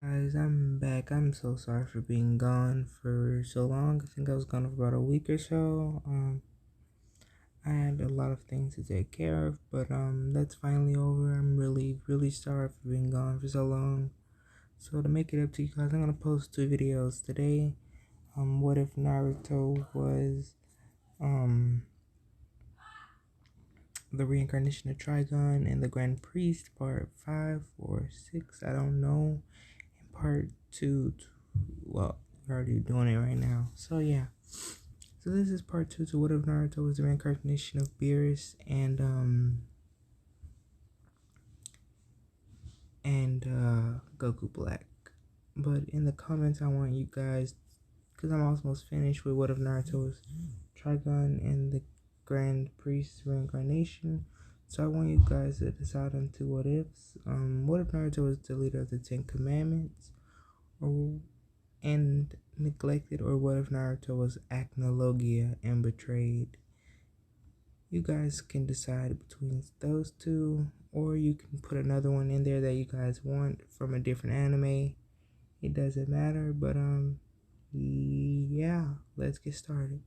Guys, I'm back. I'm so sorry for being gone for so long. I think I was gone for about a week or so. I had a lot of things to take care of, but that's finally over. I'm really sorry for being gone for so long. So to make it up to you guys, I'm gonna post two videos today. What if Naruto was um the reincarnation of Trigon and the Grand Priest, part 5 or 6, I don't know. Part two, well, we're already doing it right now. So yeah. So this is part two to what if Naruto was the reincarnation of Beerus and Goku Black. But in the comments, I want you guys, because I'm almost finished with what if Naruto was Trigon and the Grand Priest reincarnation. So I want you guys to decide on two what ifs. What if Naruto was the leader of the Ten Commandments, or and neglected, or what if Naruto was Acnologia and betrayed? You guys can decide between those two, or you can put another one in there that you guys want from a different anime. It doesn't matter, but yeah, let's get started.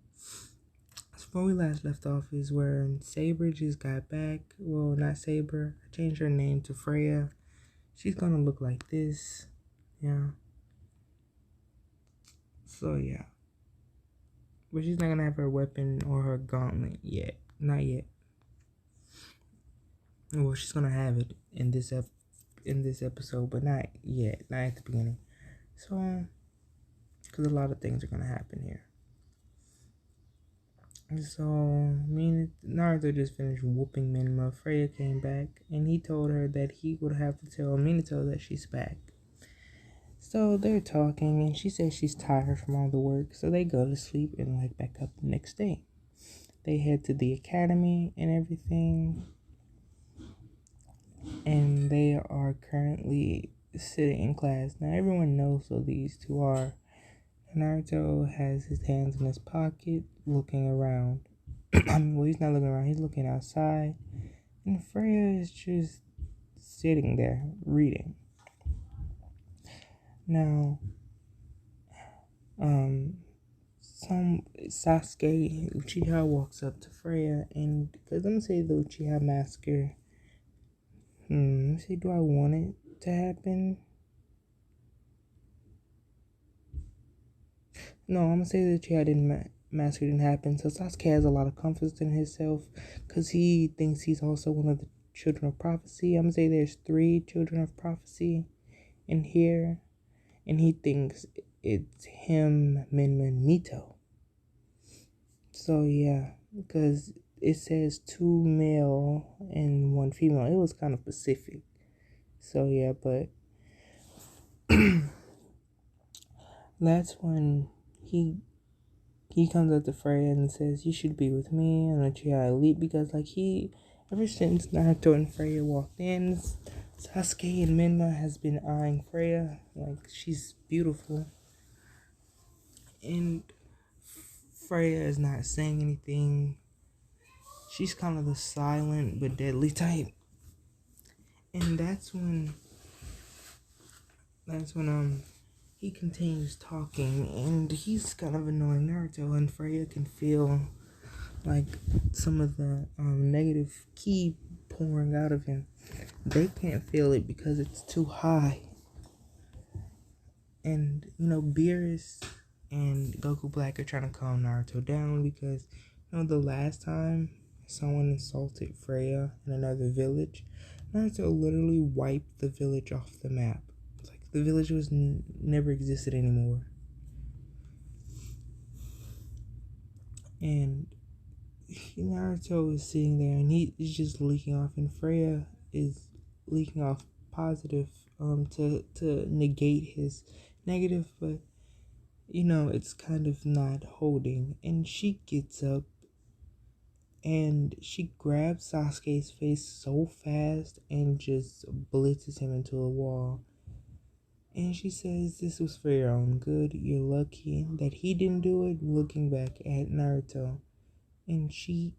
So where we last left off is where Saber just got back. Well, not Saber. I changed her name to Freya. She's gonna look like this. Yeah. So yeah. But she's not gonna have her weapon or her gauntlet yet. Not yet. Well, she's gonna have it in this episode, but not yet. Not at the beginning. So, because a lot of things are gonna happen here. So, me and Naruto just finished whooping Minma. Freya came back, and he told her that he would have to tell Minato that she's back. So they're talking, and she says she's tired from all the work. So they go to sleep and like back up the next day. They head to the academy and everything, and they are currently sitting in class. Now everyone knows who these two are. Naruto has his hands in his pocket, looking around. Well, he's not looking around, he's looking outside. And Freya is just sitting there reading. Now, some Sasuke Uchiha walks up to Freya, and because I'm gonna say the Uchiha massacre. Let me see, do I want it to happen? No, I'm gonna say the Uchiha massacre didn't happen. So Sasuke has a lot of confidence in himself because he thinks he's also one of the children of prophecy. I'm gonna say there's 3 children of prophecy in here, and he thinks it's him, Minma, and Mito. So yeah, because it says 2 male and 1 female. It was kind of specific. So yeah, but that's when he comes up to Freya and says, "You should be with me on a Uchiha Elite," because like ever since Naruto and Freya walked in, Sasuke and Minma has been eyeing Freya like she's beautiful, and Freya is not saying anything. She's kind of the silent but deadly type, and that's when he continues talking, and he's kind of annoying Naruto, and Freya can feel like some of the negative ki pouring out of him. They can't feel it because it's too high. And Beerus and Goku Black are trying to calm Naruto down because the last time someone insulted Freya in another village, Naruto literally wiped the village off the map. It's like the village was never existed anymore. And Naruto is sitting there and he is just leaking off, and Freya is leaking off positive to negate his negative, but it's kind of not holding. And she gets up and she grabs Sasuke's face so fast and just blitzes him into a wall. And she says, "This was for your own good. You're lucky that he didn't do it," looking back at Naruto. And she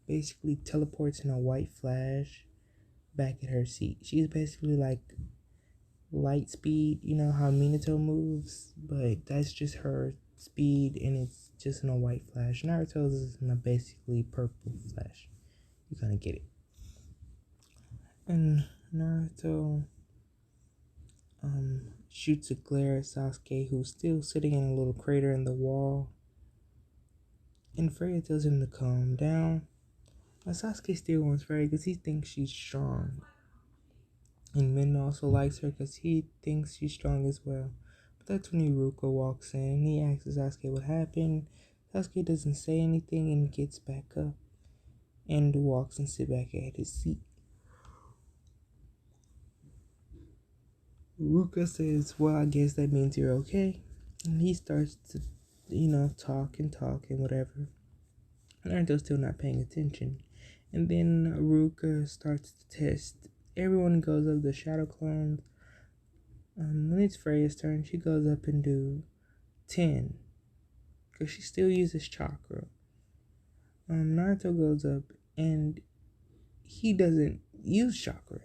basically teleports in a white flash back at her seat. She's basically like light speed. You know how Minato moves, but that's just her speed, and it's just in a white flash. Naruto's is in a basically purple flash. You kind of get it. And Naruto shoots a glare at Sasuke, who's still sitting in a little crater in the wall. And Freya tells him to calm down. But Sasuke still wants Freya because he thinks she's strong. And Min also likes her because he thinks she's strong as well. But that's when Iruka walks in and he asks Sasuke what happened. Sasuke doesn't say anything and gets back up and walks and sits back at his seat. Iruka says, well, I guess that means you're okay. And he starts to, talk and whatever. Naruto's still not paying attention. And then Iruka starts to test. Everyone goes up the shadow clones. When it's Freya's turn, she goes up and do 10. Because she still uses chakra. Naruto goes up and he doesn't use chakra.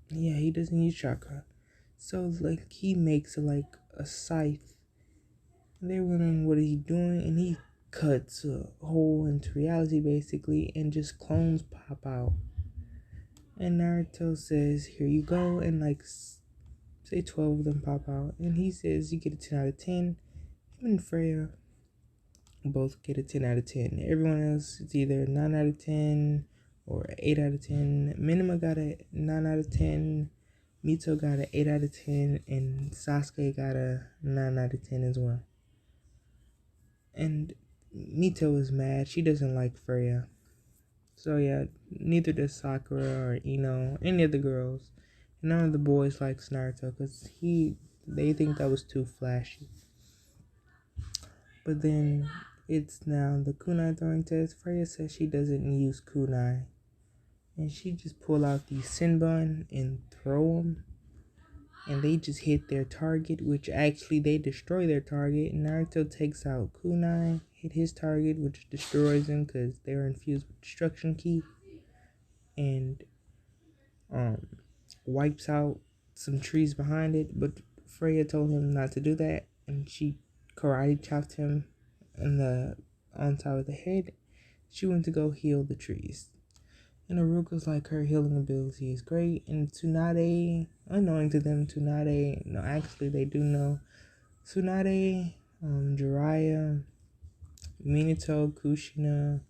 Yeah, he doesn't use chakra. So, he makes, a scythe. And they're wondering what he's doing. And he cuts a hole into reality, basically. And just clones pop out. And Naruto says, here you go. And, say 12 of them pop out. And he says, you get a 10 out of 10. Him and Freya both get a 10 out of 10. Everyone else, it's either 9 out of 10 or 8 out of 10. Minima got a 9 out of 10. Mito got an 8 out of 10. And Sasuke got a 9 out of 10 as well. And Mito is mad. She doesn't like Freya. So yeah, neither does Sakura or Ino, any of the girls. None of the boys likes Naruto because they think that was too flashy. But then it's now the kunai throwing test. Freya says she doesn't use kunai. And she just pull out the Senbon and throw them. And they just hit their target, which actually they destroy their target. And Naruto takes out kunai, hit his target, which destroys him because they are infused with destruction ki. And wipes out some trees behind it. But Freya told him not to do that. And she karate chopped him on top of the head. She went to go heal the trees. And Aruka's like, her healing ability is great. And Tsunade, unknowing to them, no, actually they do know. Tsunade, Jiraiya, Minato, Kushina,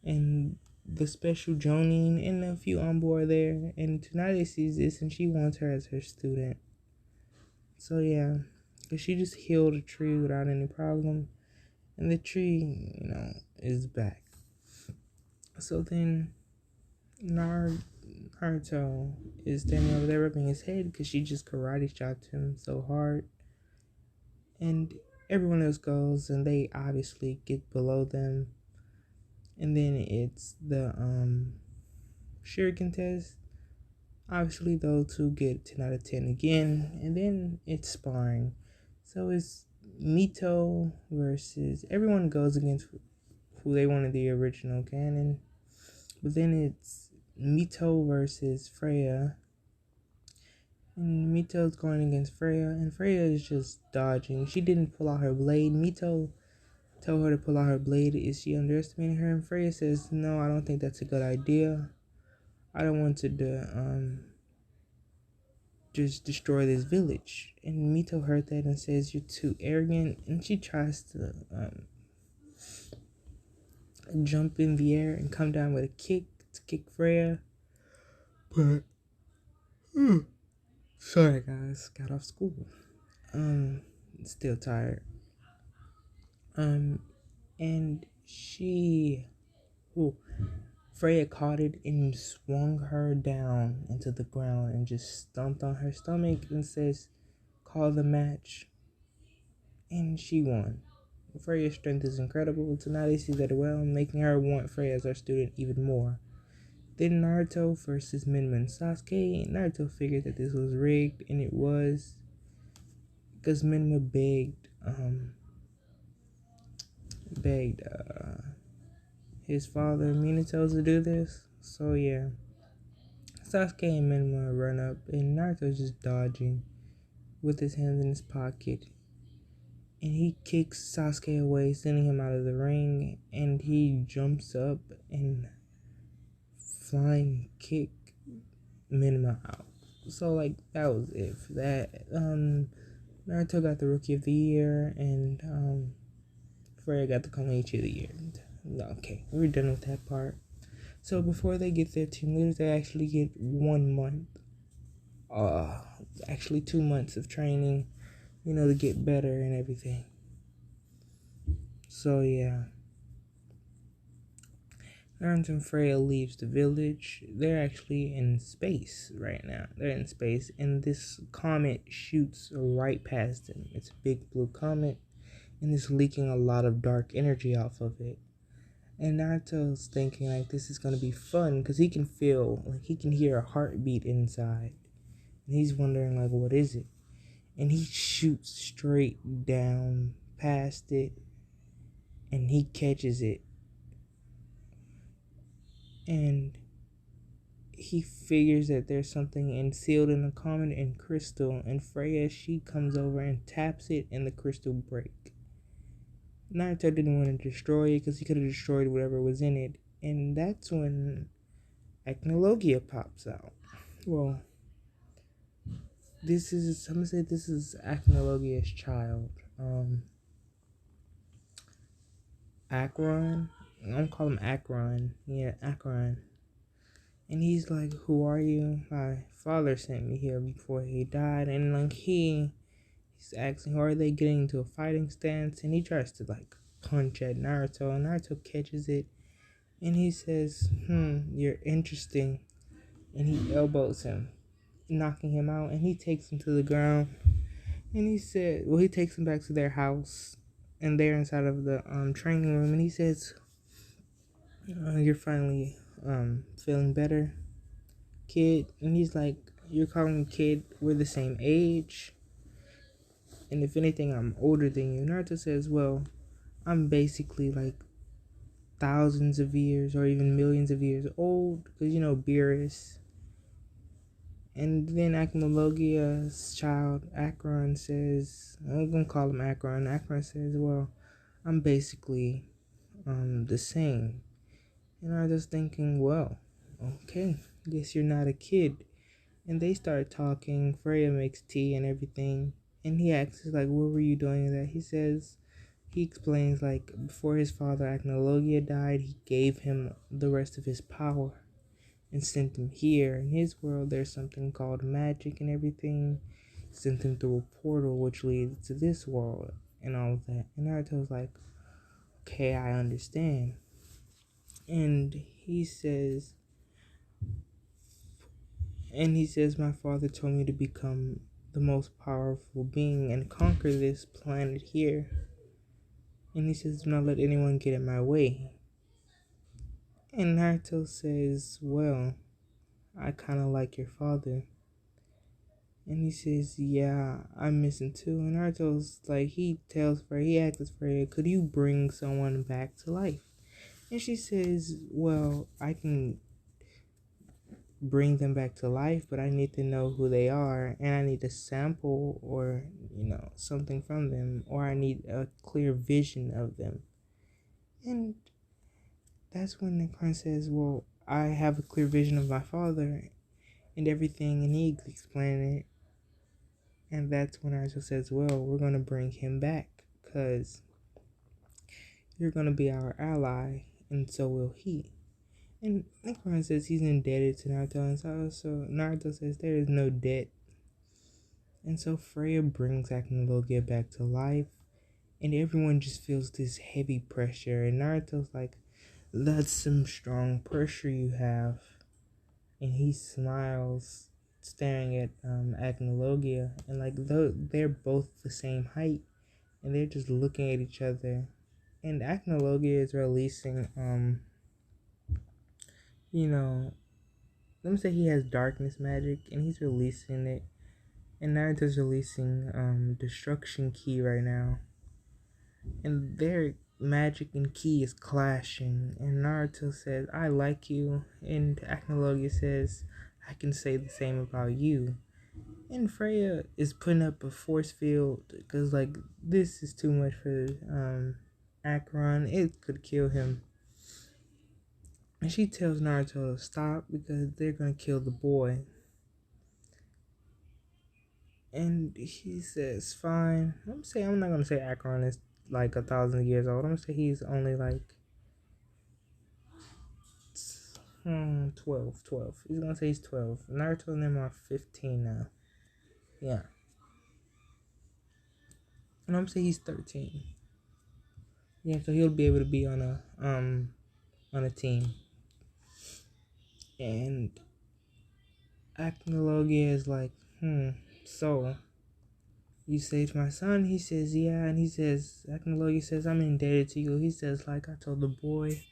and the special Jonin, and a few on board there. And Tsunade sees this and she wants her as her student. So yeah, because she just healed a tree without any problem. And the tree, is back. So then Naruto is standing over there rubbing his head because she just karate chopped him so hard. And everyone else goes and they obviously get below them. And then it's the Shuriken test. Obviously those two get 10 out of 10 again. And then it's sparring. So it's Mito versus, everyone goes against who they wanted the original canon. But then it's Mito versus Freya. And Mito's going against Freya. And Freya is just dodging. She didn't pull out her blade. Mito told her to pull out her blade. Is she underestimating her? And Freya says, no, I don't think that's a good idea. I don't want to just destroy this village. And Mito heard that and says, you're too arrogant. And she tries to jump in the air and come down with a kick to kick Freya. But sorry guys, got off school. Still tired. And Freya caught it and swung her down into the ground and just stomped on her stomach and says, call the match. And she won. Freya's strength is incredible. Tsunade sees that well, making her want Freya as her student even more. Then Naruto versus Minma and Sasuke. Naruto figured that this was rigged, and it was. Because Minma begged his father Minato to do this. So yeah. Sasuke and Minma run up, and Naruto's just dodging with his hands in his pocket. And he kicks Sasuke away, sending him out of the ring, and he jumps up and flying kick Minma out. So like that was it for that. Naruto got the Rookie of the Year, and Freya got the Konoichi of the Year. Okay, we're done with that part. So before they get their team leaders, they actually get 1 month. Actually 2 months of training, to get better and everything. So yeah. Naruto and Freya leaves the village. They're actually in space right now. They're in space, and this comet shoots right past them. It's a big blue comet, and it's leaking a lot of dark energy off of it. And Naruto's thinking like this is gonna be fun because he can feel, like he can hear a heartbeat inside, and he's wondering like what is it? And he shoots straight down past it, and he catches it, and he figures that there's something sealed in the comet in crystal, and Freya, she comes over and taps it, and the crystal breaks. Naruto didn't want to destroy it because he could have destroyed whatever was in it, and that's when Acnologia pops out. Well, I'm gonna say this is Acnologia's child. Akron. I'm gonna call him Akron. Yeah, Akron. And he's like, "Who are you? My father sent me here before he died." And like he's asking, "Who are they getting into a fighting stance?" And he tries to like punch at Naruto, and Naruto catches it, and he says, "You're interesting." And he elbows him, knocking him out, and he takes him to the ground. And he takes him back to their house, and they're inside of the training room, and he says, "You're finally feeling better, kid." And he's like, "You're calling me kid? We're the same age, and if anything, I'm older than you." Naruto says, "Well, I'm basically like thousands of years or even millions of years old, because beerus." And then Acnologia's child, Akron, says, I'm going to call him Akron. Akron says, "Well, I'm basically the same." And I was just thinking, well, okay, guess you're not a kid. And they start talking. Freya makes tea and everything. And he asks, like, "What were you doing that?" He explains, like, before his father, Acnologia, died, he gave him the rest of his power and sent him here. In his world, there's something called magic and everything. Sent him through a portal which leads to this world and all of that. And Naruto's like, "Okay, I understand." And he says, "My father told me to become the most powerful being and conquer this planet here." And he says, "Do not let anyone get in my way." And Naruto says, "Well, I kind of like your father." And he says, "Yeah, I miss him too." And Naruto's like, he asks Freya, "Could you bring someone back to life?" And she says, "Well, I can bring them back to life, but I need to know who they are, and I need a sample or, something from them, or I need a clear vision of them." And that's when the Nikon says, "Well, I have a clear vision of my father and everything," and he explained it. And that's when Naruto says, "Well, we're going to bring him back because you're going to be our ally, and so will he." And Nikon says he's indebted to Naruto, and so Naruto says there is no debt. And so Freya brings Acnologia back to life, and everyone just feels this heavy pressure. And Naruto's like, "That's some strong pressure you have." And he smiles, staring at Acnologia, and like they're both the same height, and they're just looking at each other. And Acnologia is releasing let me say he has darkness magic, and he's releasing it. And Naruto's releasing destruction ki right now, and their magic and ki is clashing. And Naruto says, "I like you," and Acnologia says, I can say the same about you. And Freya is putting up a force field because, like, this is too much for Acheron. It could kill him. And she tells Naruto to stop because they're going to kill the boy. And he says, fine. I'm not going to say Acheron is like 1,000 years old. I'm going to say he's only like 12. He's going to say he's 12. Naruto and them are 15 now. Yeah. And I'm going to say he's 13. Yeah, so he'll be able to be on a team. And Acnologia is like, so you saved my son? He says, yeah. And he says, Acnologia says, I'm indebted to you. He says, like I told the boy,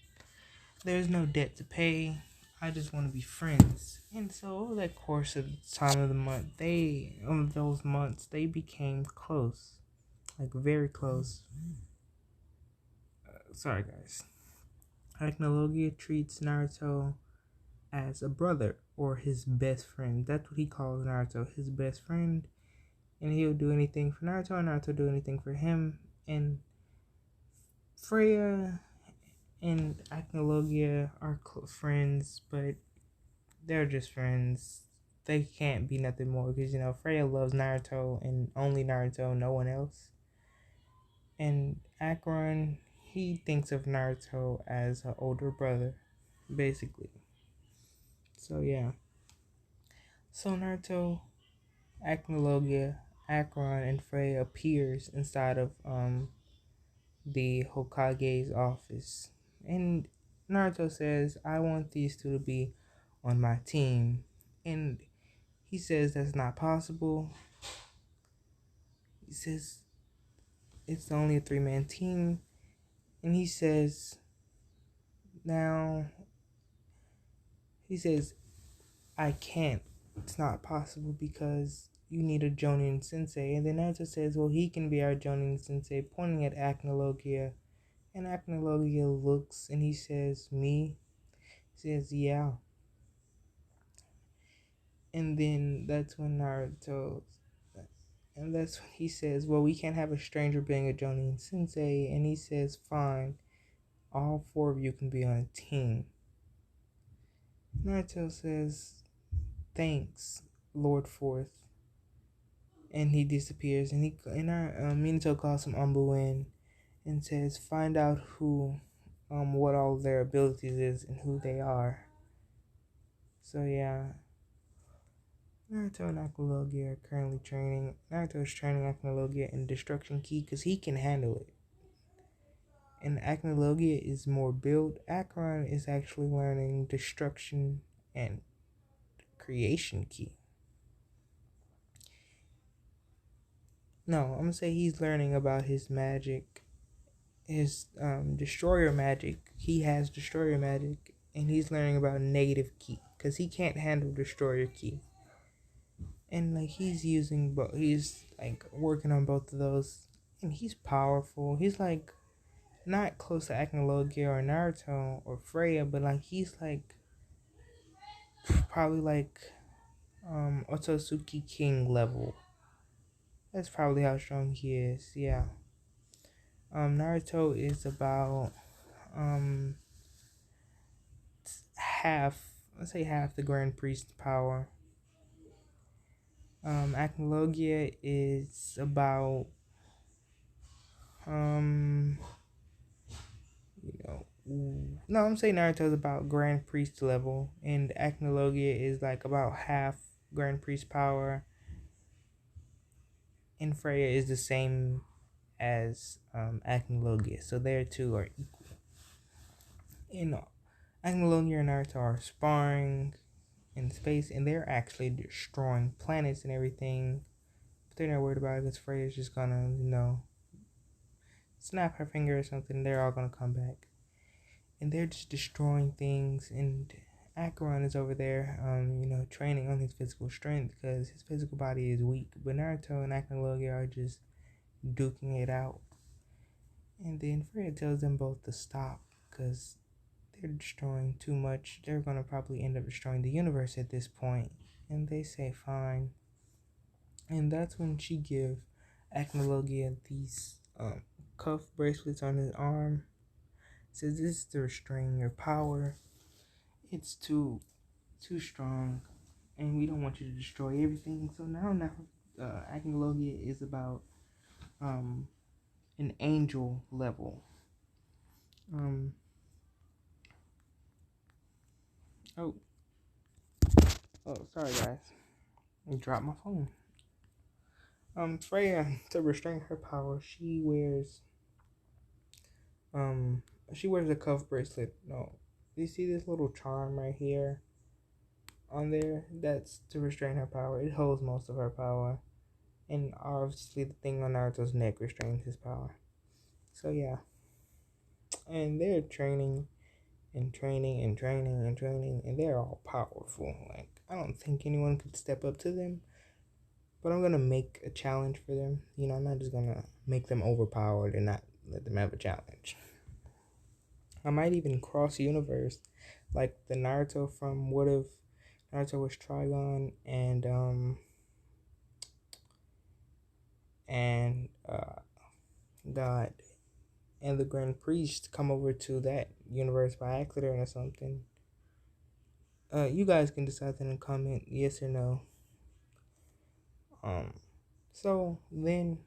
there's no debt to pay. I just want to be friends. And so over that course of the time of the month, those months, they became close. Like very close. Sorry guys. Acnologia treats Naruto as a brother or his best friend. That's what he calls Naruto, his best friend. And he'll do anything for Naruto, and Naruto do anything for him. And Freya and Acnologia are friends, but they're just friends. They can't be nothing more because, Freya loves Naruto and only Naruto, no one else. And Acheron, he thinks of Naruto as an older brother, basically. So, yeah. So, Naruto, Acnologia, Acheron, and Freya appears inside of the Hokage's office. And Naruto says, I want these two to be on my team. And he says that's not possible. He says it's only a 3-man team. And he says, I can't. It's not possible because you need a Jonin sensei. And then Naruto says, well, he can be our Jonin sensei, pointing at Acnologia. And Acnologia looks and he says, me? He says, yeah. And then that's when he says, well, we can't have a stranger being a Jonin sensei. And he says, fine, all 4 of you can be on a team. Naruto says, thanks, Lord Fourth. And he disappears. And Minato calls him Umbu in and says, find out what all their abilities is and who they are. So yeah. Naruto and Acnologia are currently training. Naruto is training Acnologia in Destruction Ki because he can handle it. And Acnologia is more built. Acheron is actually learning Destruction and Creation Ki. No, I'm going to say he's learning about his magic. His Destroyer magic. He has Destroyer magic. And he's learning about negative Ki. Because he can't handle Destroyer Ki. And like he's like working on both of those, and he's powerful. He's like not close to Acnologia or Naruto or Freya, but like he's like probably like Otsutsuki King level. That's probably how strong he is. Yeah. Naruto is about let's say half the Grand Priest power. Acnologia is about no, I'm saying Naruto's about Grand Priest level, and Acnologia is like about half Grand Priest power, and Freya is the same as Acnologia, so their two are equal. And Acnologia and Naruto are sparring in space, and they're actually destroying planets and everything, but they're not worried about it because Freya's just gonna, snap her finger or something, they're all gonna come back. And they're just destroying things, and Acheron is over there, training on his physical strength because his physical body is weak. But Naruto and Acnologia are just duking it out. And then Freya tells them both to stop because they're destroying too much. They're gonna probably end up destroying the universe at this point. And they say fine. And that's when she give Acnologia these cuff bracelets on his arm. Says this is to restrain your power. It's too strong, and we don't want you to destroy everything. So now, Acnologia is about an angel level. Um. Oh. Oh. Sorry, guys. I dropped my phone. Freya, to restrain her power, um she wears a cuff bracelet. No, you see this little charm right here on there? That's to restrain her power. It holds most of her power, and obviously the thing on Naruto's neck restrains his power. So yeah, and they're training and training and training and training, and they're all powerful. Like, I don't think anyone could step up to them, but I'm gonna make a challenge for them. You know, I'm not just gonna make them overpowered and not let them have a challenge. I might even cross universe, like the Naruto from What If Naruto was Trigon and God and the Grand Priest come over to that universe by accident or something. You guys can decide in the comment yes or no. So then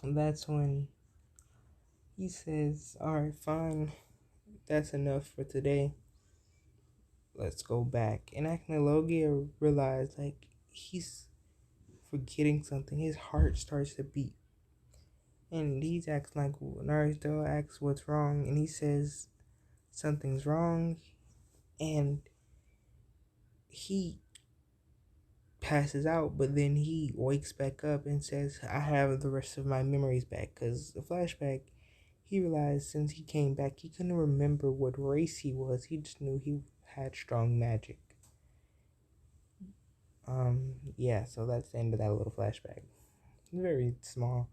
that's when he says, "Alright, fine, that's enough for today. Let's go back." And Acnologia realized like he's forgetting something. His heart starts to beat. And he's acting like Naruto asks what's wrong, and he says something's wrong, and he passes out, but then he wakes back up and says, I have the rest of my memories back. Because the flashback, he realized since he came back, he couldn't remember what race he was. He just knew he had strong magic. Yeah, so that's the end of that little flashback. Very small.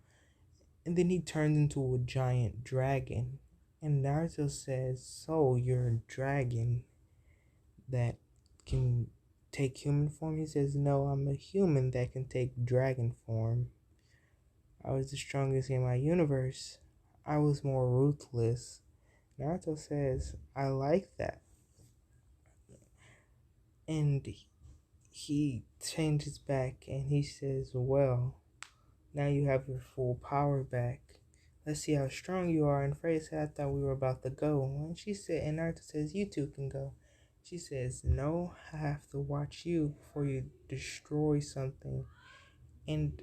And then he turns into a giant dragon. And Naruto says, so you're a dragon that can take human form? He says, no, I'm a human that can take dragon form. I was the strongest in my universe. I was more ruthless. Naruto says, I like that. And he changes back and he says, well, now you have your full power back. Let's see how strong you are. And Freya said, I thought we were about to go. And she said, and Naruto says, you two can go. She says, no, I have to watch you before you destroy something. And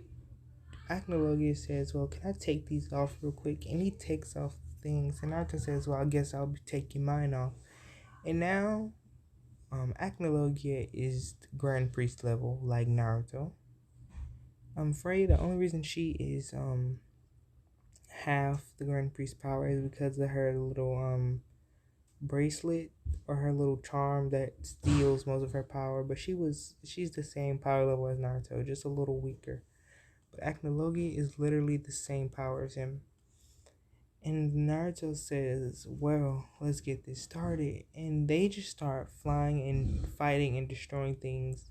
Acnologia says, well, can I take these off real quick? And he takes off things. And Naruto says, well, I guess I'll be taking mine off. And now, Acnologia is Grand Priest level, like Naruto. I'm afraid the only reason she is, half the Grand Priest power is because of her little, bracelet or her little charm that steals most of her power, but she's the same power level as Naruto, just a little weaker. But Acnologia is literally the same power as him. And Naruto says, well, let's get this started. And they just start flying and fighting and destroying things.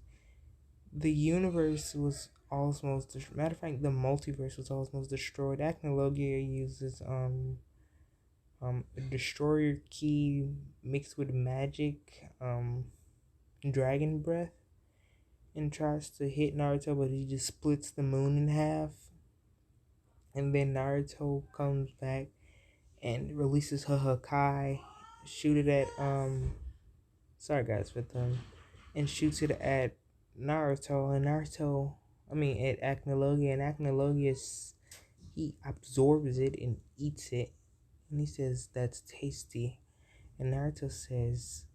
The universe was almost matter of fact, the multiverse was almost destroyed. Acnologia uses a destroyer key mixed with magic, dragon breath, and tries to hit Naruto, but he just splits the moon in half. And then Naruto comes back and releases her Hakai, shoot it at sorry guys for them, and shoots it at Naruto, and at Acnologia, and Acnologia, he absorbs it and eats it, and he says that's tasty. And Naruto says,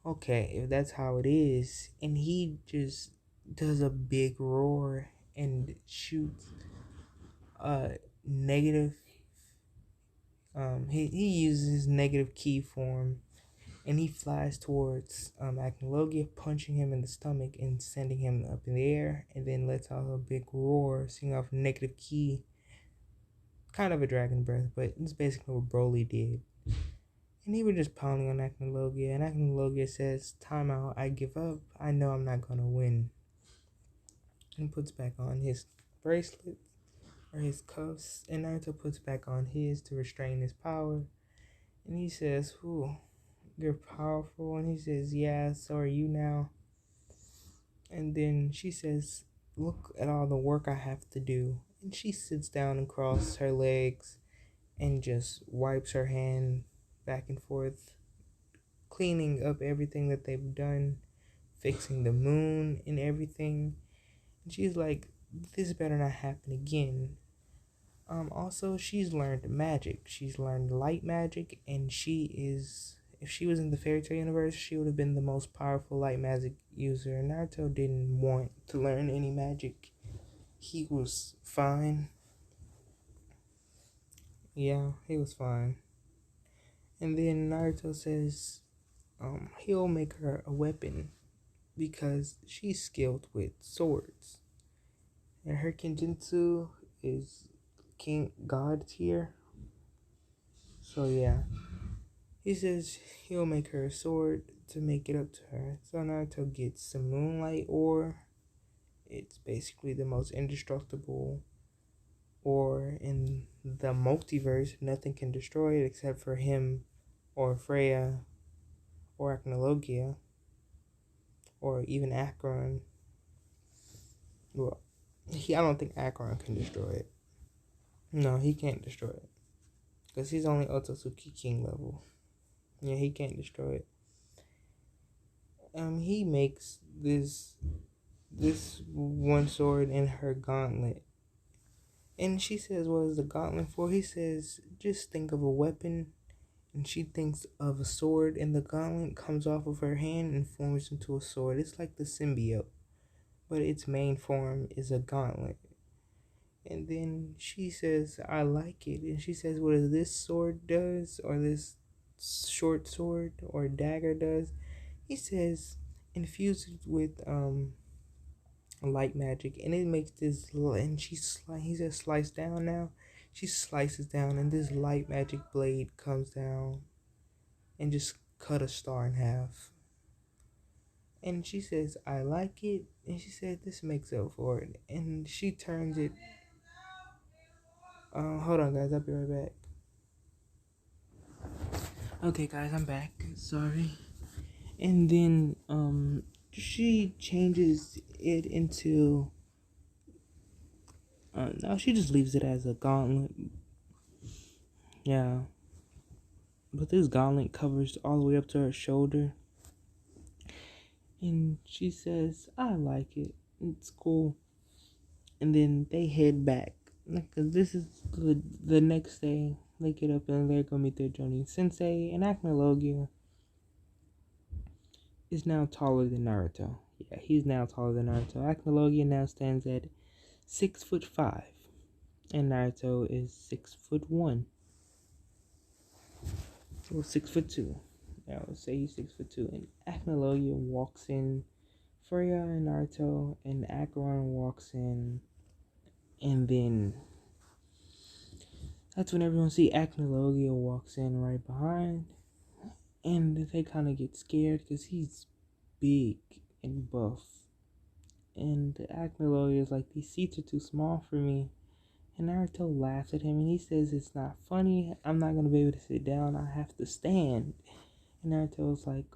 okay, if that's how it is, and he just does a big roar and shoots negative. He uses his negative key form, and he flies towards Acnologia, punching him in the stomach and sending him up in the air, and then lets out a big roar, singing off negative key. Kind of a dragon breath, but it's basically what Broly did. And he was just pounding on Acnologia, and Acnologia says, "Time out, I give up. I know I'm not gonna win." And puts back on his bracelet or his cuffs, and Naruto puts back on his to restrain his power. And he says, "Ooh, you're powerful." And he says, "Yeah, so are you now." And then she says, "Look at all the work I have to do." And she sits down and crosses her legs and just wipes her hand back and forth, cleaning up everything that they've done, fixing the moon and everything. And she's like, "This better not happen again." Also, she's learned magic. She's learned light magic, and if she was in the fairy tale universe, she would have been the most powerful light magic user. Naruto didn't want to learn any magic. He was fine. Yeah, he was fine. And then Naruto says, he'll make her a weapon because she's skilled with swords. And her Kenjutsu is King God tier. So yeah. He says he'll make her a sword to make it up to her. So Naruto gets some moonlight ore. It's basically the most indestructible ore in the multiverse. Nothing can destroy it except for him or Freya or Acnologia or even Akron. Well, I don't think Akron can destroy it. No, he can't destroy it. Because he's only Otsutsuki King level. Yeah, he can't destroy it. He makes this one sword in her gauntlet. And she says, "What is the gauntlet for?" He says, "Just think of a weapon." And she thinks of a sword, and the gauntlet comes off of her hand and forms into a sword. It's like the symbiote, but its main form is a gauntlet. And then she says, "I like it." And she says, "What this sword does, or this short sword or dagger does?" He says, "Infuse it with light magic, and it makes this." And he says, "Slice down now." She slices down, and this light magic blade comes down and just cut a star in half. And she says, "I like it." And she said, "This makes up for it." And she turns it. Hold on, guys. I'll be right back. Okay, guys, I'm back. Sorry. And then she changes it into. No, she just leaves it as a gauntlet. Yeah. But this gauntlet covers all the way up to her shoulder. And she says, "I like it. It's cool." And then they head back. Because this is the next day. They get up and they're going to meet their Jonin sensei. And Acnologia is now taller than Naruto. Yeah, he's now taller than Naruto. Acnologia now stands at 6'5". And Naruto is 6'1". Well, 6'2". I would say he's 6'2". And Acnologia walks in. Freya and Naruto and Acheron walks in. And then that's when everyone see Acnologia walks in right behind. And they kind of get scared because he's big and buff. And Acnologia is like, "These seats are too small for me." And Naruto laughs at him and he says, "It's not funny. I'm not going to be able to sit down. I have to stand." And Naruto was like,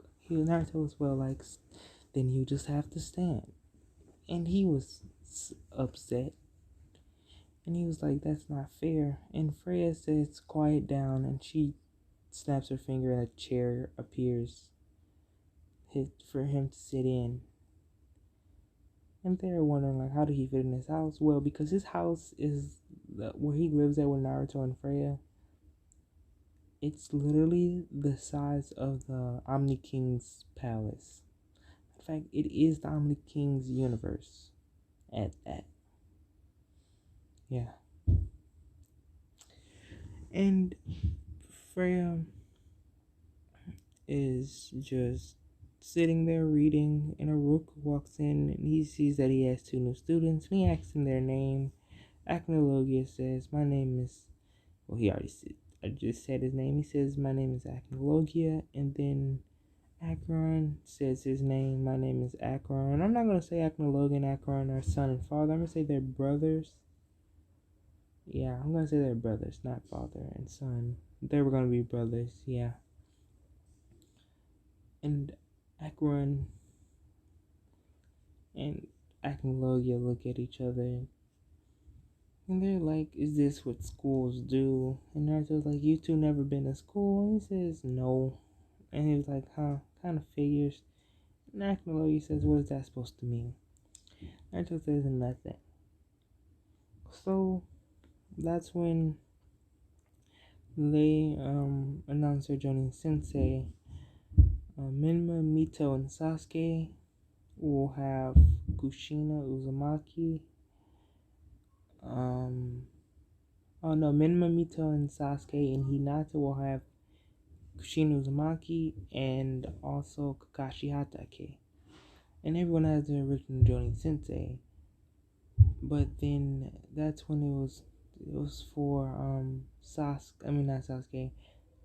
"Then you just have to stand." And he was upset. And he was like, "That's not fair." And Freya says, "Quiet down." And she snaps her finger and a chair appears for him to sit in. And they're wondering, like, how did he fit in his house? Well, because his house is where he lives at with Naruto and Freya. It's literally the size of the Omni King's palace. In fact, it is the Omni King's universe at that. Yeah. And Freya is just sitting there reading, and a rook walks in, and he sees that he has two new students, and he asks them their name. Acnologia says, "My name is..." Well, he already said. I just said his name. He says, "My name is Acnologia," and then Akron says his name. "My name is Akron." I'm not gonna say Acnologia and Akron are son and father. I'm gonna say they're brothers. Yeah, I'm gonna say they're brothers, not father and son. They were gonna be brothers, yeah. And Akron and Acnologia look at each other and they're like, "Is this what schools do?" And Naruto's like, "You two never been to school?" And he says, "No." And he was like, "Huh, kind of figures." And Acnologia says, "What is that supposed to mean?" Naruto says, "Nothing." So that's when they announce their joining sensei. Minma, Mito, and Sasuke will have Kushina Uzumaki. Oh no, Minma, Mito, and Sasuke and Hinata will have Kushina Uzumaki and also Kakashi Hatake. And everyone has their original joining sensei. But then that's when it was for not Sasuke,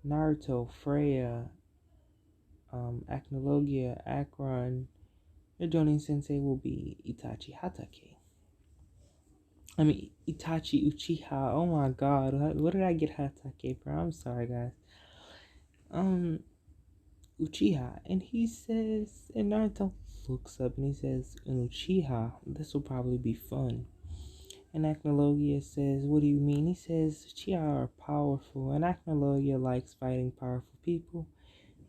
Naruto, Freya, Acnologia, Akron. Their joining sensei will be Itachi Hatake. Itachi Uchiha. Oh my god, what did I get Hatake from? I'm sorry, guys. Uchiha, and he says, and Naruto looks up and he says, "An Uchiha, this will probably be fun." And Acnologia says, "What do you mean?" He says, "Uchiha are powerful, and Acnologia likes fighting powerful people."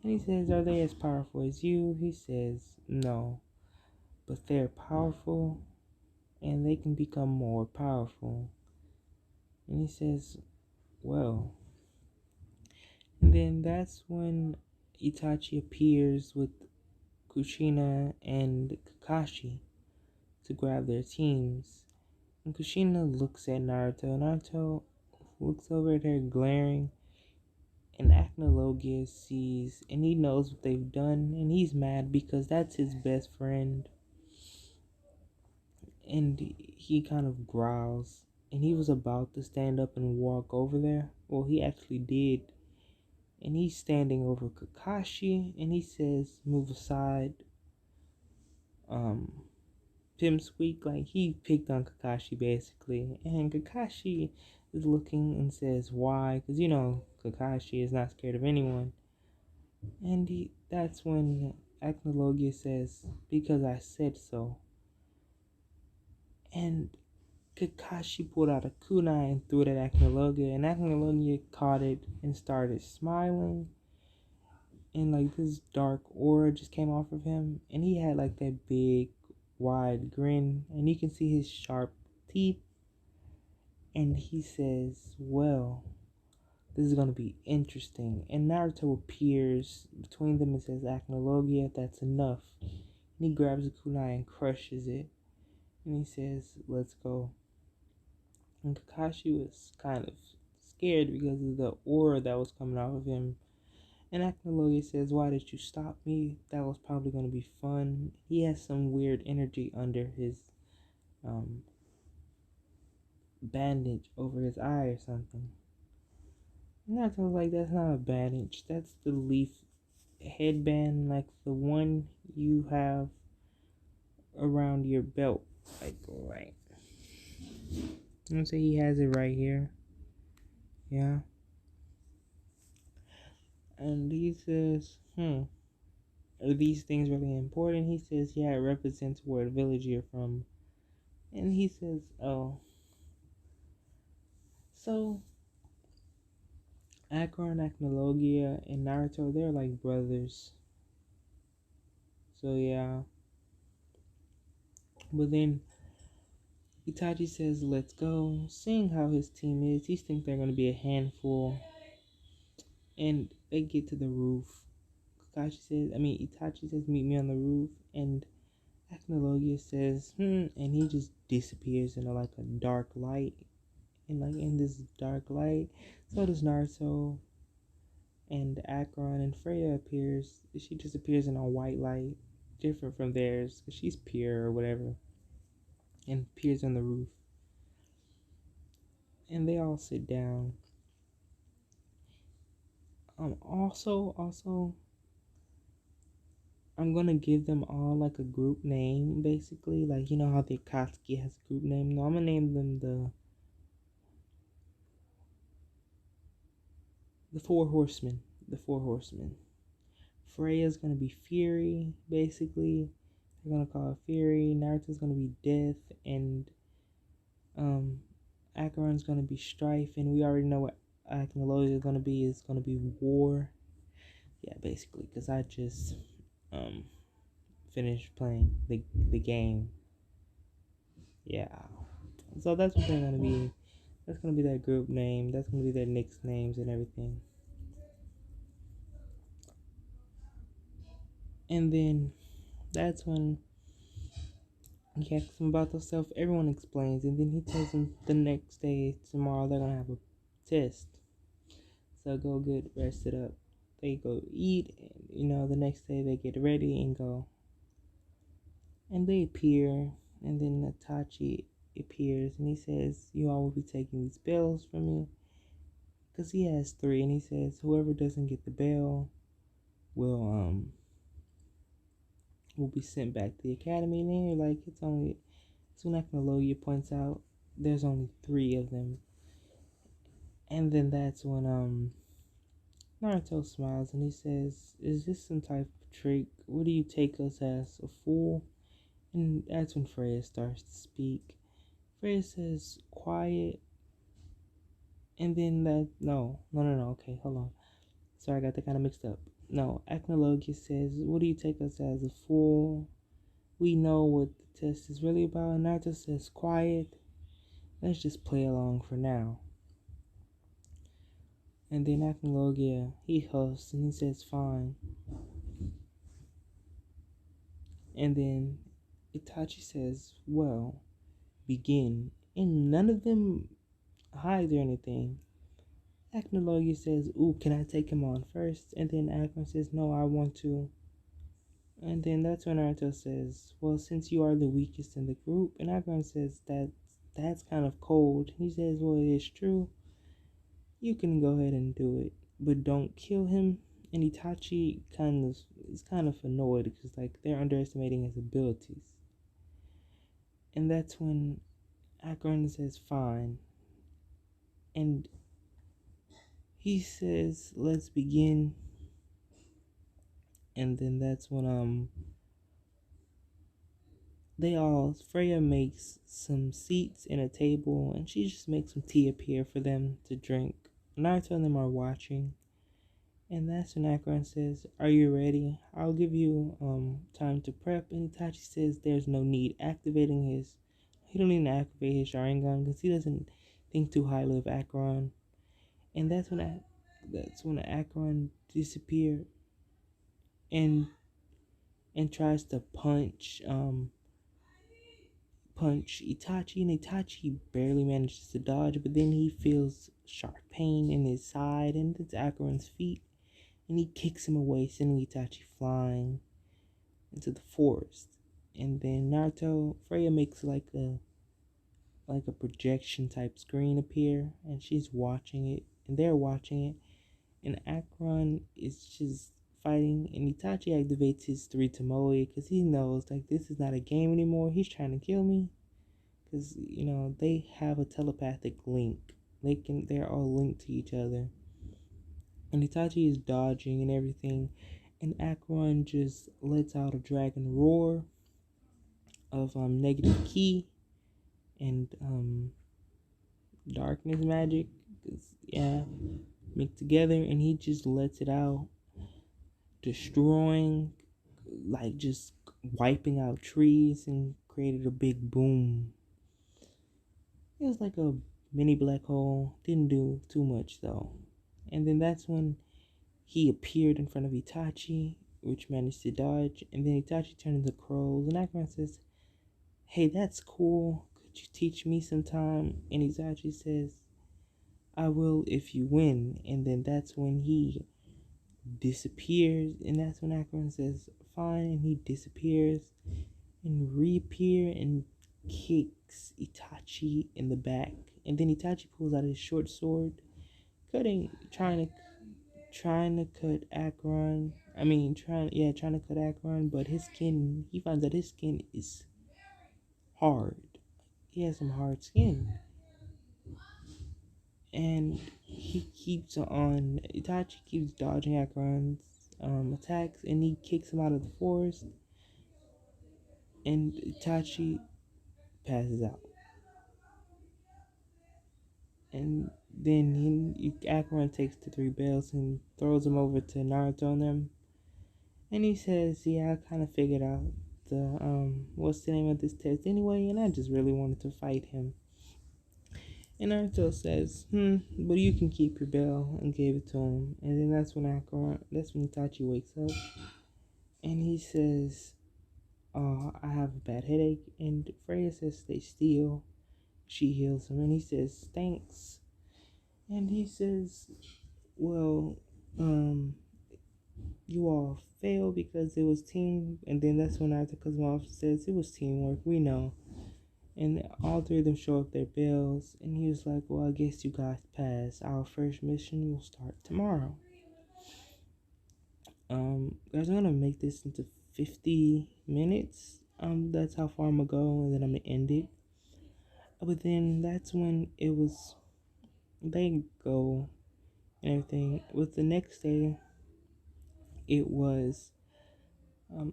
And he says, "Are they as powerful as you?" He says, "No, but they're powerful, and they can become more powerful." And he says, "Well." And then that's when Itachi appears with Kushina and Kakashi to grab their teams. And Kushina looks at Naruto. Naruto looks over at her glaring, and Acnologia sees, and he knows what they've done, and he's mad because that's his best friend. And he kind of growls, and he was about to stand up and walk over there. Well, he actually did. And he's standing over Kakashi, and he says, "Move aside." Pimsqueak, like he picked on Kakashi basically, and Kakashi is looking and says, "Why?" Because Kakashi is not scared of anyone, and that's when Acnologia says, "Because I said so." And Kakashi pulled out a kunai and threw it at Acnologia, and Acnologia caught it and started smiling, and like this dark aura just came off of him, and he had like that big wide grin, and you can see his sharp teeth. And he says, "Well, this is going to be interesting." And Naruto appears between them and says, "Acnologia, that's enough." And he grabs a kunai and crushes it. And he says, "Let's go." And Kakashi was kind of scared because of the aura that was coming out of him. And Acnologia says, "Why did you stop me? That was probably going to be fun." He has some weird energy under his bandage over his eye or something. And Naruto's like, "That's not a bandage. That's the leaf headband, like the one you have around your belt." Like, right. I'm gonna say he has it right here. Yeah. And he says, "Are these things really important?" He says, "Yeah, it represents where village you're from." And he says, "Oh." So, Akron, Acnologia, and Naruto, they're like brothers. So, yeah. But then Itachi says, "Let's go." Seeing how his team is, he thinks they're going to be a handful. And they get to the roof. Itachi says, "Meet me on the roof." And Acnologia says, and he just disappears in like a dark light. And like in this dark light, so does Naruto. And Akron, and Freya appears. She just appears in a white light, different from theirs, because she's pure or whatever. And appears on the roof. And they all sit down. Also, I'm gonna give them all like a group name, basically. Like you know how the Akatsuki has a group name. No, I'm gonna name them the Four Horsemen. The Four Horsemen. Freya's gonna be Fury, basically. They're gonna call her Fury. Naruto's gonna be Death, and um, Acheron's gonna be Strife, and we already know what Acnologia is gonna be. It's gonna be War. Yeah, basically, because I just um finished playing the game. Yeah, so that's what they're gonna be. That's gonna be their group name. That's gonna be their Nick's names and everything. And then that's when he asks them about themselves. Everyone explains, and then he tells them the next day, tomorrow, they're gonna have a test. So go get rested up. They go eat, and the next day they get ready and go. And they appear, and then Itachi appears, and he says, "You all will be taking these bells from me," because he has three, and he says, "Whoever doesn't get the bell will will be sent back to the academy." And then you're like, it's only Tsunaknologia points out there's only three of them. And then that's when Naruto smiles and he says, "Is this some type of trick? What do you take us as, a fool?" And that's when Freya starts to speak. Freya says, "Quiet." And then no, okay, hold on. Sorry, I got that kind of mixed up. No, Acnologia says, "What do you take us as, a fool? We know what the test is really about." And Naruto says, "Quiet. Let's just play along for now." And then Acnologia, he hosts and he says, "Fine." And then Itachi says, "Well, begin." And none of them hide or anything. Acnologia says, "Ooh, can I take him on first?" And then Akron says, "No, I want to." And then that's when Naruto says, "Well, since you are the weakest in the group," and Akron says, that's kind of cold. He says, "Well, it is true. You can go ahead and do it, but don't kill him." And Itachi is kind of annoyed because like they're underestimating his abilities. And that's when Akron says, "Fine." And he says, "Let's begin." And then that's when Freya makes some seats and a table, and she just makes some tea appear for them to drink. Naruto and them are watching, and that's when Akron says, "Are you ready? I'll give you time to prep." And Itachi says there's no need activating his. He don't need to activate his Sharingan because he doesn't think too highly of Akron. And that's when Akron disappears and tries to punch Itachi, and Itachi barely manages to dodge, but then he feels sharp pain in his side, and it's Akron's feet, and he kicks him away, sending Itachi flying into the forest. And then Freya makes like a projection type screen appear, and she's watching it, and they're watching it, and Akron is just fighting, and Itachi activates his three Tomoe because he knows like this is not a game anymore. He's trying to kill me because they have a telepathic link. They're all linked to each other, and Itachi is dodging and everything, and Akron just lets out a dragon roar of negative ki and darkness magic. Yeah, mixed together, and he just lets it out, destroying, like just wiping out trees, and created a big boom. It was like a mini black hole. Didn't do too much though. And then that's when he appeared in front of Itachi, which managed to dodge. And then Itachi turned into crows, and Akron says, "Hey, that's cool. Could you teach me sometime?" And Itachi says, "I will if you win." And then that's when he disappears, and that's when Akron says, "Fine," and he disappears and reappear and kicks Itachi in the back. And then Itachi pulls out his short sword, trying to cut Akron. Trying to cut Akron, but his skin. He finds that his skin is hard. He has some hard skin, and he keeps on. Itachi keeps dodging Akron's attacks, and he kicks him out of the forest, and Itachi passes out. And then Akron takes the three bells and throws them over to Naruto and them. And he says, "Yeah, I kind of figured out the what's the name of this test anyway, and I just really wanted to fight him." And Naruto says, but you can keep your bell," and gave it to him. And then that's when Itachi wakes up, and he says, "I have a bad headache." And Freya says, "Stay still." She heals him, and he says, "Thanks." And he says, "Well, you all failed because it was team." And then that's when Naruto Kozumov says, "It was teamwork, we know." And all three of them show up their bells, and he was like, "Well, I guess you guys passed. Our first mission will start tomorrow." Guys, I'm gonna make this into 50 minutes. That's how far I'm gonna go, and then I'm gonna end it. But then that's when they go and everything. With the next day, it was um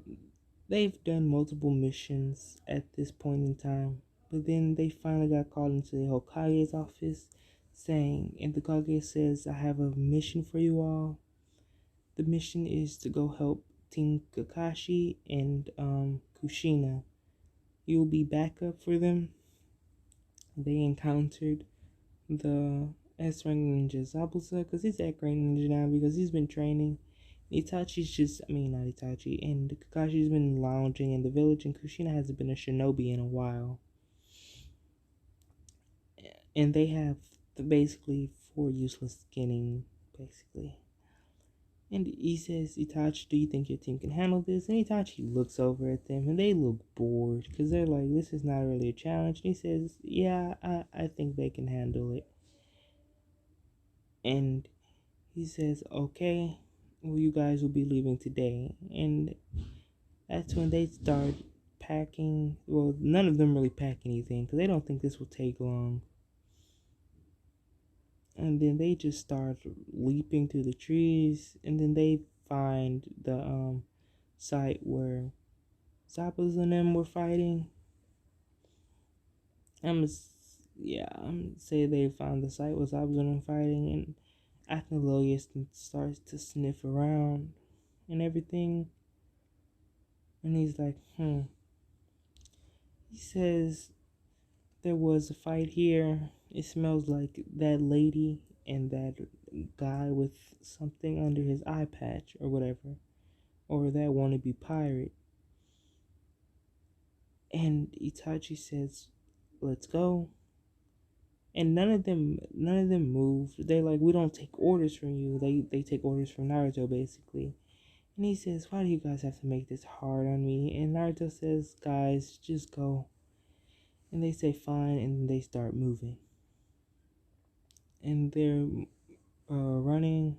they've done multiple missions at this point in time, but then they finally got called into the Hokage's office, and the Hokage says, "I have a mission for you all. The mission is to go help Team Kakashi and Kushina. You'll be backup for them." They encountered the S-rank ninja Zabuza, because he's S-rank ninja now because he's been training. Not Itachi, and Kakashi's been lounging in the village, and Kushina hasn't been a shinobi in a while. And they have basically 4 useless skinning, basically. And he says, "Itachi, do you think your team can handle this?" And Itachi looks over at them, and they look bored, because they're like, "This is not really a challenge." And he says, "Yeah, I think they can handle it." And he says, "Okay, well, you guys will be leaving today." And that's when they start packing. Well, none of them really pack anything because they don't think this will take long. And then they just start leaping through the trees, and then they find the site where Zappas and them were fighting. I'm say they found the site where Zappas and them fighting, and Acnologia starts to sniff around and everything. And he's like, He says, "There was a fight here. It smells like that lady and that guy with something under his eye patch or whatever, or that wannabe pirate." And Itachi says, "Let's go." And none of them moved. They're like, "We don't take orders from you." They take orders from Naruto, basically. And he says, "Why do you guys have to make this hard on me?" And Naruto says, "Guys, just go." And they say fine, and they start moving. And they're running,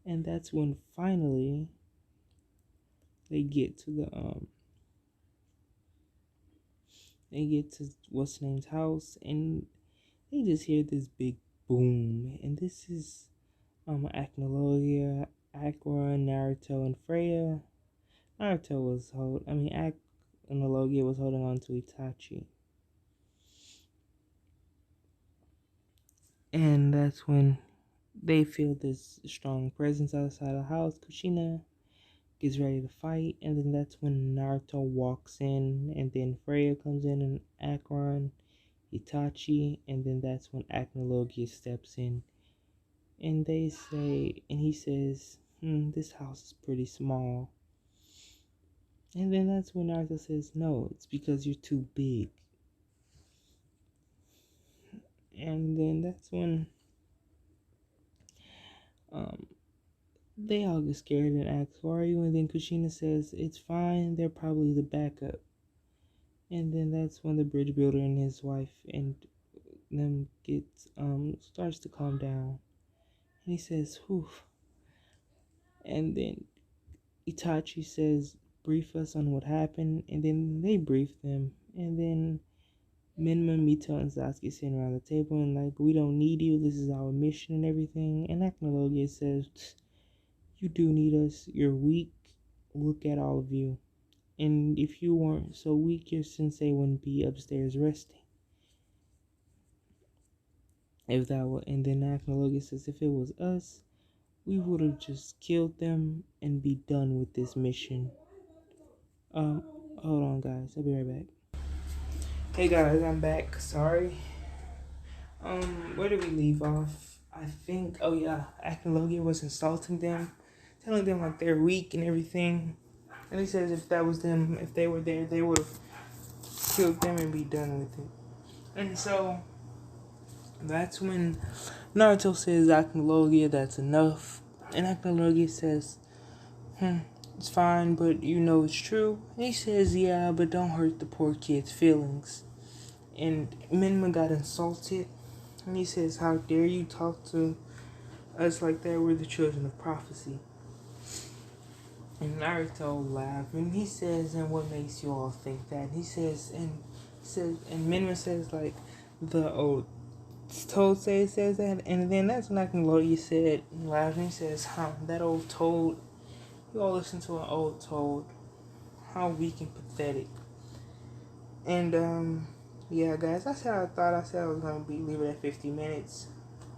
and that's when finally they get to what's name's house, and they just hear this big boom, and this is Acnologia, Akron, Naruto, and Freya. Acnologia was holding on to Itachi. And that's when they feel this strong presence outside the house. Kushina gets ready to fight, and then that's when Naruto walks in, and then Freya comes in, and Akron, Itachi, and then that's when Acnologia steps in. And he says, "This house is pretty small." And then that's when Naruto says, "No, it's because you're too big." And then that's when they all get scared and ask, "Who are you?" And then Kushina says, "It's fine, they're probably the backup." And then that's when the bridge builder and his wife and them starts to calm down. And he says, "Whew, And then Itachi says, brief us on what happened, and then they brief them. And then Minma, Mito, and Sasuke sitting around the table and like, we don't need you, this is our mission and everything. And Acnologia says, you do need us, you're weak, look at all of you. And if you weren't so weak, your sensei wouldn't be upstairs resting. If that were, and then Acnologia says, if it was us, we would have just killed them and be done with this mission. Um, Hold on, guys. I'll be right back. Hey guys, I'm back. Sorry. Where did we leave off? I think, oh yeah, Acnologia was insulting them, telling them like they're weak and everything. And he says if that was them, if they were there, they would have killed them and be done with it. And so that's when Naruto says, Acnologia, that's enough. And Acnologia says, it's fine, but you know it's true. And he says, yeah, but don't hurt the poor kid's feelings. And Minma got insulted. And he says, how dare you talk to us like that? We're the children of prophecy. And Naruto laughed. And he says, and what makes you all think that? And he says, and Minma says, like, the old Toad says that. And then that's when Acnologia said, laughing, he says, that old toad. You all listen to an old toad. How weak and pathetic. And, yeah, guys, that's how I thought. I said I was going to leave it at 50 minutes.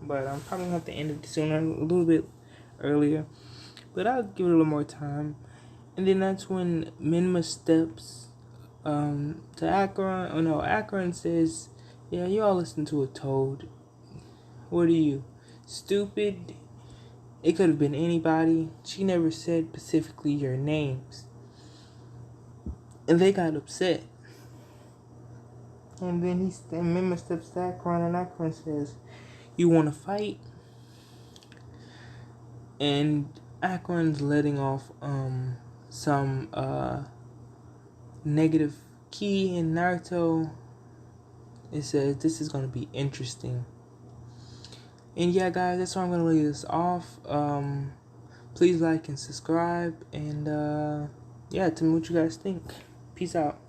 But I'm probably going to have to end it sooner, a little bit earlier. But I'll give it a little more time. And then that's when Minma steps to Akron. Oh, no, Akron says, yeah, you all listen to a toad. What are you, stupid? It could have been anybody. She never said specifically your names. And they got upset. And then Minma steps to Akron, and Akron says, you want to fight? And Akron's letting off some negative ki in Naruto. It says this is going to be interesting. And yeah, guys, that's why I'm going to leave this off. Please like and subscribe. And yeah, tell me what you guys think. Peace out.